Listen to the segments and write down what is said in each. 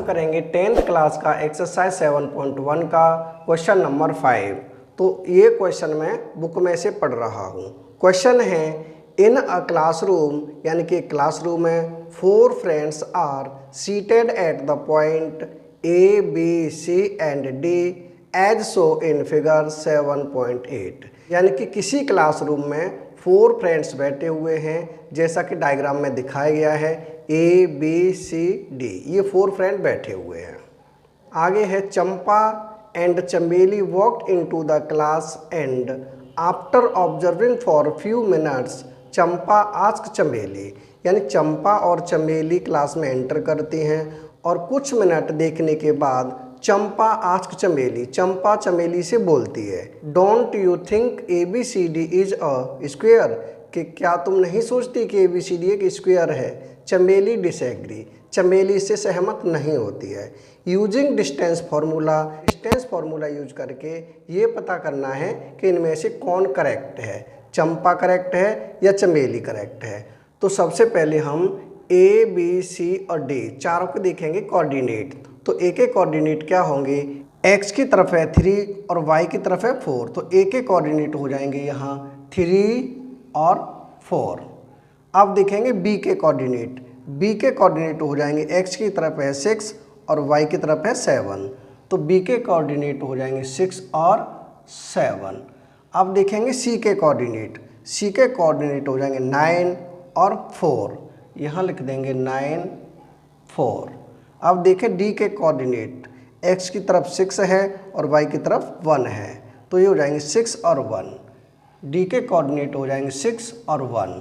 करेंगे 10th class का exercise 7.1 का क्वेश्चन नंबर 5। तो ये क्वेश्चन मैं बुक में से पढ़ रहा हूँ। क्वेश्चन है इन अ क्लासरूम, यानी कि क्लासरूम में 4 friends are seated at the point A, B, C and D as show in figure 7.8। यानी कि किसी क्लासरूम में 4 फ्रेंड्स बैठे हुए हैं, जैसा कि डायग्राम में दिखाया गया है। A, B, C, D ये 4 फ्रेंड बैठे हुए हैं। आगे है चंपा एंड चमेली walked into the class and after observing for few minutes Champa asked चमेली। यानी चंपा और चमेली क्लास में एंटर करती हैं और कुछ मिनट देखने के बाद चंपा आस्क्ड चमेली, चंपा चमेली से बोलती है, don't you think ABCD is a square, कि क्या तुम नहीं सोचती कि ABCD एक स्क्वायर है। चमेली डिसएग्री, चमेली इससे सहमत नहीं होती है। यूजिंग डिस्टेंस फार्मूला यूज करके ये पता करना है कि इनमें से कौन करेक्ट है, चंपा करेक्ट है या चमेली करेक्ट है। तो सबसे पहले हम A, B, C और D चारों को देखेंगे कोऑर्डिनेट। तो A के कोऑर्डिनेट क्या होंगे, X की तरफ है 3 और Y की तरफ है 4। तो A के कोऑर्डिनेट हो जाएंगे यहाँ 3 और 4। अब देखेंगे B के कोऑर्डिनेट। B के कोऑर्डिनेट हो जाएंगे X की तरफ है 6 और Y की तरफ है 7। तो B के कोऑर्डिनेट हो जाएंगे 6 और 7। अब देखेंगे C के कोऑर्डिनेट। C के कोऑर्डिनेट हो जाएंगे 9 और 4। यहाँ लिख देंगे 9, 4। अब देखें D के कोऑर्डिनेट, X की तरफ 6 है और Y की तरफ 1 है। तो ये हो जाएंगे 6 और 1। D के कोऑर्डिनेट हो जाएंगे 6 और 1।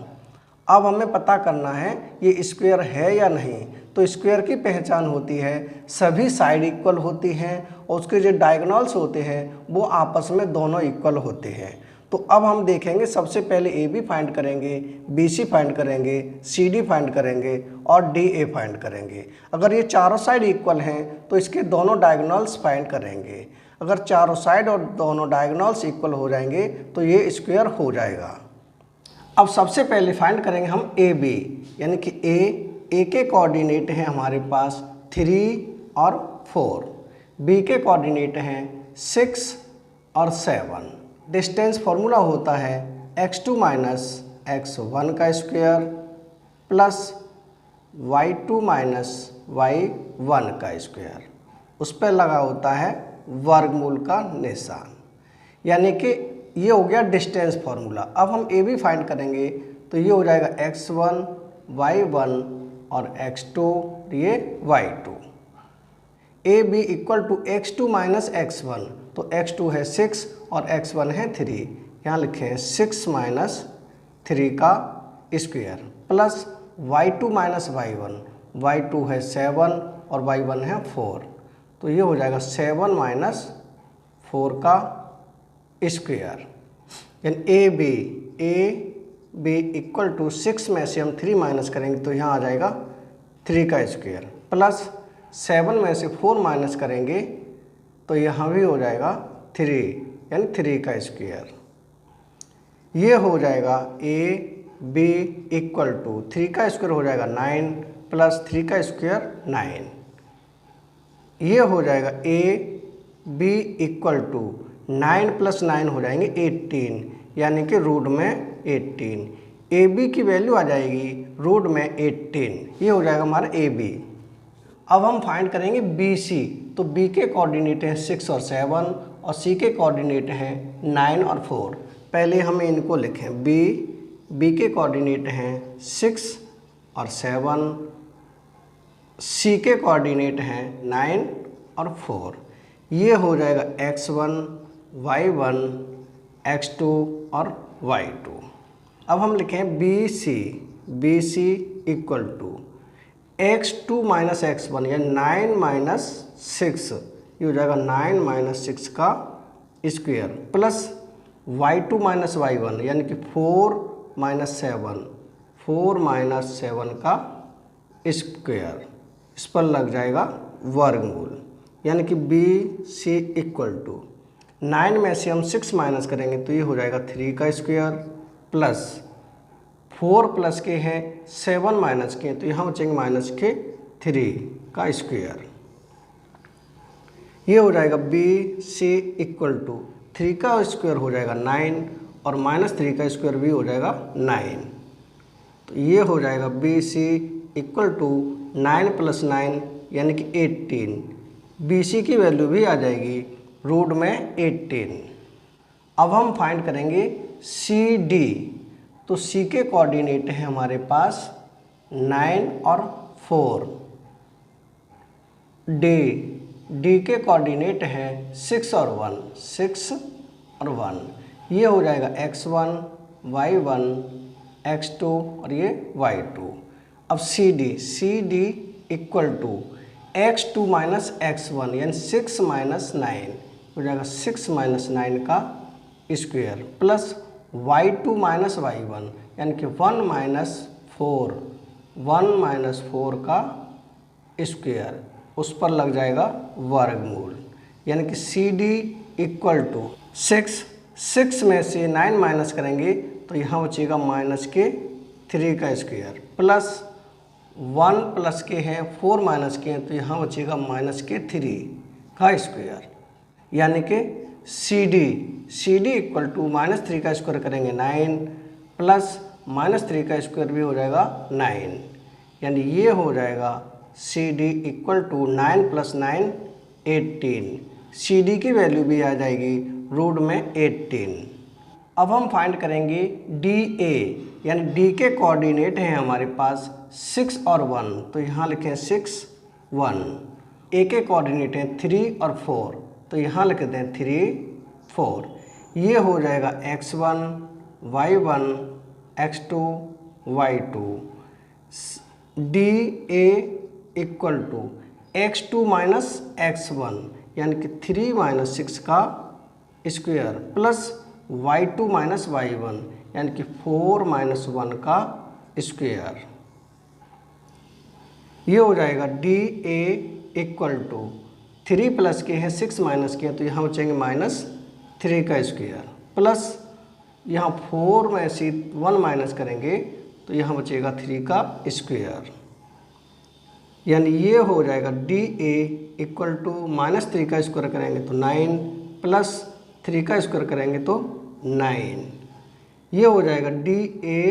अब हमें पता करना है ये स्क्वायर है या नहीं। तो स्क्वायर की पहचान होती है सभी साइड इक्वल होती हैं और उसके जो डायगोनल्स होते हैं वो आपस में दोनों इक्वल होते हैं। तो अब हम देखेंगे, सबसे पहले AB फाइंड करेंगे, BC फाइंड करेंगे, CD फाइंड करेंगे और DA फाइंड करेंगे। अगर ये चारों साइड इक्वल हैं तो इसके दोनों डायगोनल्स फाइंड करेंगे। अगर चारों साइड और दोनों डायगोनल्स इक्वल हो जाएंगे तो ये स्क्वायर हो जाएगा। अब सबसे पहले फाइंड करेंगे हम AB, यानी कि A के कोऑर्डिनेट हैं हमारे पास 3 और 4। B के कोऑर्डिनेट हैं 6 और 7। डिस्टेंस फार्मूला होता है x2 माइनस x1 का square plus y2 minus y1 का स्क्वायर, उस पर लगा होता है वर्गमूल का निशान। यानी कि ये हो गया डिस्टेंस फार्मूला। अब हम AB फाइंड करेंगे तो ये हो जाएगा x1 y1 और x2 ये y2। AB equal to x2 minus x1। तो x2 है 6 और x1 है 3। यहाँ लिखे हैं 6 माइनस 3 का square plus y2 minus y1। y2 है 7 और y1 है 4। तो ये हो जाएगा 7 माइनस 4 का स्क्वायर। यानी AB इक्वल टू 6 में से हम 3 माइनस करेंगे तो यहाँ आ जाएगा 3 का स्क्वायर प्लस 7 में से 4 माइनस करेंगे तो यहाँ भी हो जाएगा 3, यानी 3 का स्क्वायर। ये हो जाएगा AB इक्वल टू 3 का स्क्वायर हो जाएगा 9 प्लस 3 का स्क्वायर 9। ये हो जाएगा AB इक्वल टू 9 प्लस 9 हो जाएंगे 18, यानी कि रूट में 18। AB की वैल्यू आ जाएगी रूट में 18। ये हो जाएगा हमारा AB। अब हम फाइंड करेंगे BC। तो B के कोऑर्डिनेट हैं 6 और 7 और C के कोऑर्डिनेट हैं 9 और 4। पहले हम इनको लिखें। B के कोऑर्डिनेट हैं 6 और 7, C के कोऑर्डिनेट हैं 9 और 4। ये हो जाएगा x1 y1 x2 और y2। अब हम लिखें BC equal to x2 minus x1 या 9 माइनस 6। ये हो जाएगा 9 माइनस 6 का square plus y2 minus y1 यानी कि 4 माइनस 7 का स्क्वायर, इस पर लग जाएगा वर्गमूल। यानी कि BC इक्वल टू 9 में से हम 6 माइनस करेंगे तो ये हो जाएगा 3 का स्क्वायर प्लस 4 प्लस के हैं 7 माइनस के, तो यहाँ बचेंगे माइनस के 3 का स्क्वायर। ये हो जाएगा बी सी इक्वल टू 3 का स्क्वायर हो जाएगा 9 और -3 का स्क्वायर भी हो जाएगा 9। तो ये हो जाएगा बी सी इक्वल टू 9 + 9 यानी कि 18। बी सी की वैल्यू भी आ जाएगी रूट में 18। अब हम फाइंड करेंगे सी डी। तो सी के कोऑर्डिनेट हैं हमारे पास 9 और 4। डी के कोऑर्डिनेट हैं 6 और 1, 6 और 1। ये हो जाएगा x1 y1 x2 और ये y2। अब C D equal to x2 minus x1 यानी 6 माइनस 9 हो जाएगा 6 माइनस 9 का square plus y2 minus y1 यानी कि 1 माइनस 4 का स्क्वायर, उस पर लग जाएगा वर्गमूल। यानी कि सी डी इक्वल टू 6 में से 9 माइनस करेंगे तो यहाँ बचेगा -3 का स्क्वायर प्लस 1 प्लस के हैं 4 माइनस के हैं तो यहाँ बचेगा -3 का स्क्वायर। यानी कि सी डी इक्वल टू -3 का स्क्वायर करेंगे 9 प्लस -3 का स्क्वायर भी हो जाएगा 9। यानी ये हो जाएगा C D equal to 9 + 9 18। C D की वैल्यू भी आ जाएगी रूट में 18। अब हम फाइंड करेंगे डी ए, यानी डी के कोऑर्डिनेट हैं हमारे पास 6 और 1 तो यहाँ लिखें 6 1। ए के कोऑर्डिनेट हैं 3 और 4 तो यहाँ लिख दें 3 4। ये हो जाएगा x1 y1 x2 y2। D A equal to x2 minus x1 यानी कि 3 माइनस 6 का square plus y2 minus y1 यानी कि 4 माइनस 1 का स्क्वायर। ये हो जाएगा D A equal to 3 plus के हैं 6 माइनस के हैं तो यहाँ बचेंगे -3 का स्क्वायर प्लस यहाँ 4 में से 1 माइनस करेंगे तो यहाँ बचेगा 3 का स्क्वायर। यानी ये हो जाएगा डी ए इक्वल टू -3 का स्क्वायर करेंगे तो 9 प्लस 3 का स्क्वायर करेंगे तो 9। ये हो जाएगा डी ए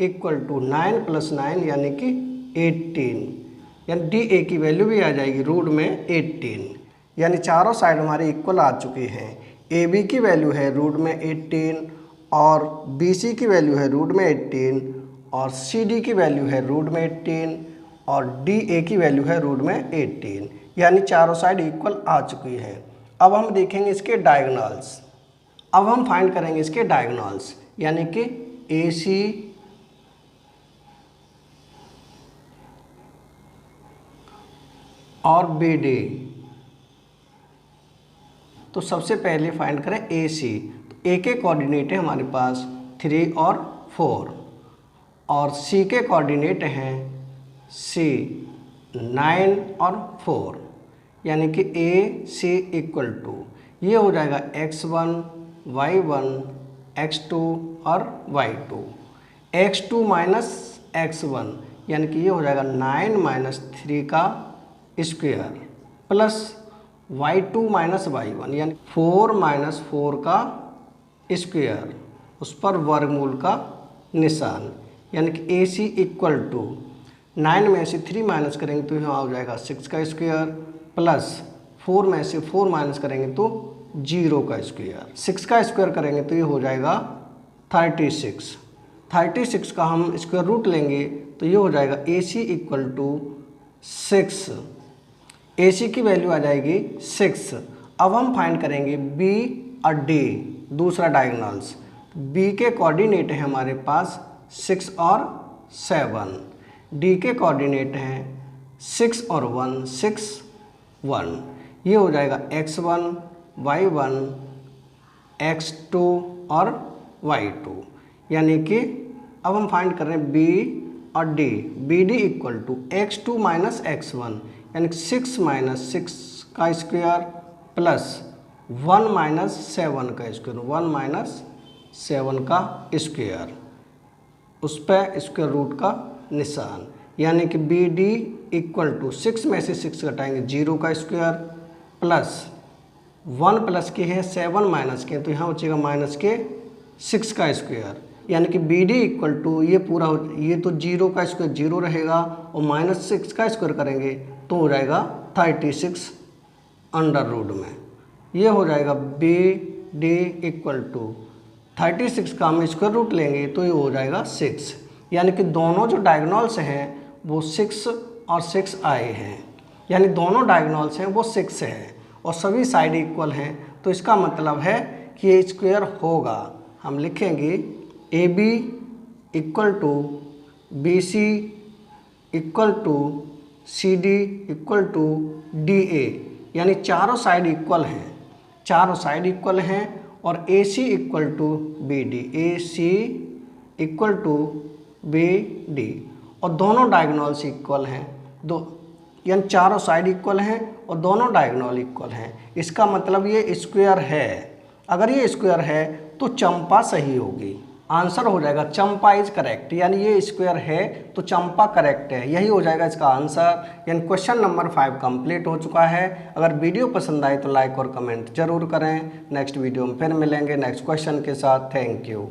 इक्वल टू 9 + 9 यानी कि 18। यानी डी ए की वैल्यू भी आ जाएगी रूट में 18। यानी चारों साइड हमारे इक्वल आ चुके हैं। ए बी की वैल्यू है रूट में 18 और बी सी की वैल्यू है रूट में 18 और सी डी की वैल्यू है रूट में 18 और डी ए की वैल्यू है रूट में 18। यानी चारों साइड इक्वल आ चुकी है। अब हम देखेंगे इसके डायगोनल्स। अब हम फाइंड करेंगे इसके डायगोनल्स यानी कि ए सी और बी डी। तो सबसे पहले फाइंड करें ए सी। तो ए के कोऑर्डिनेट है हमारे पास 3 और 4 और सी के कोऑर्डिनेट हैं सी 9 और 4 यानी कि ए सी इक्वल टू ये हो जाएगा x1 y1 x2 और y2। x2 माइनस x1 यानी कि ये हो जाएगा 9 माइनस 3 का square plus y2 minus y1 यानी 4 माइनस 4 का स्क्वायर, उस पर वर्गमूल का निशान। यानी कि ए सी इक्वल टू 9 में से 3 माइनस करेंगे तो यहाँ हो जाएगा 6 का स्क्वायर प्लस 4 में से 4 माइनस करेंगे तो 0 का स्क्वायर। 6 का स्क्वायर करेंगे तो ये हो जाएगा 36। 36 का हम स्क्वायर रूट लेंगे तो ये हो जाएगा ए सी इक्वल टू 6। ए सी की वैल्यू आ जाएगी 6। अब हम फाइंड करेंगे बी और डी, दूसरा डायगोनल्स। बी के कोऑर्डिनेट है हमारे पास 6 और 7, डी के कोऑर्डिनेट हैं 6 और 1 6 1। ये हो जाएगा x1 y1 x2 और y2। यानी कि अब हम फाइंड कर रहे हैं बी और D. B D equal to x2 minus x1 यानी 6 माइनस 6 का स्क्वायर प्लस 1 माइनस 7 का स्क्वायर, 1 माइनस 7 का स्क्वायर, उस पर स्क्वायर रूट का निशान। यानी कि बी डी इक्वल टू 6 में से 6 घटाएंगे 0 का स्क्वायर प्लस 1 प्लस के है 7 माइनस के, तो यहाँ बचेगा माइनस के 6 का स्क्वायर, यानी कि बी डी इक्वल टू ये पूरा ये तो 0 का स्क्वायर 0 रहेगा और माइनस 6 का स्क्वायर करेंगे तो हो जाएगा 36 अंडर रूट में। ये हो जाएगा बी डी इक्वल टू 36 का हम स्क्वायर रूट लेंगे तो ये हो जाएगा 6, यानी कि दोनों जो डायगोनल्स हैं वो 6 और 6 आए हैं, यानी दोनों डायगोनल्स हैं वो 6 है और सभी साइड इक्वल हैं, तो इसका मतलब है कि ये स्क्वायर होगा। हम लिखेंगे A B equal to B C equal to C D equal to D A, यानी चारों साइड इक्वल हैं, चारों साइड इक्वल हैं और A C equal to B D, A C equal to B D, और दोनों डायगोनल्स इक्वल हैं, यानी चारों साइड इक्वल हैं और दोनों डायगोनल इक्वल हैं। इसका मतलब ये स्क्वायर है। अगर ये स्क्वायर है तो चंपा सही होगी, आंसर हो जाएगा चंपा इज करेक्ट, यानी ये स्क्वायर है तो चंपा करेक्ट है, यही हो जाएगा इसका आंसर। यानी क्वेश्चन नंबर 5 कंप्लीट हो चुका है। अगर वीडियो पसंद आए तो लाइक और कमेंट जरूर करें। नेक्स्ट वीडियो में फिर मिलेंगे नेक्स्ट क्वेश्चन के साथ। Thank you.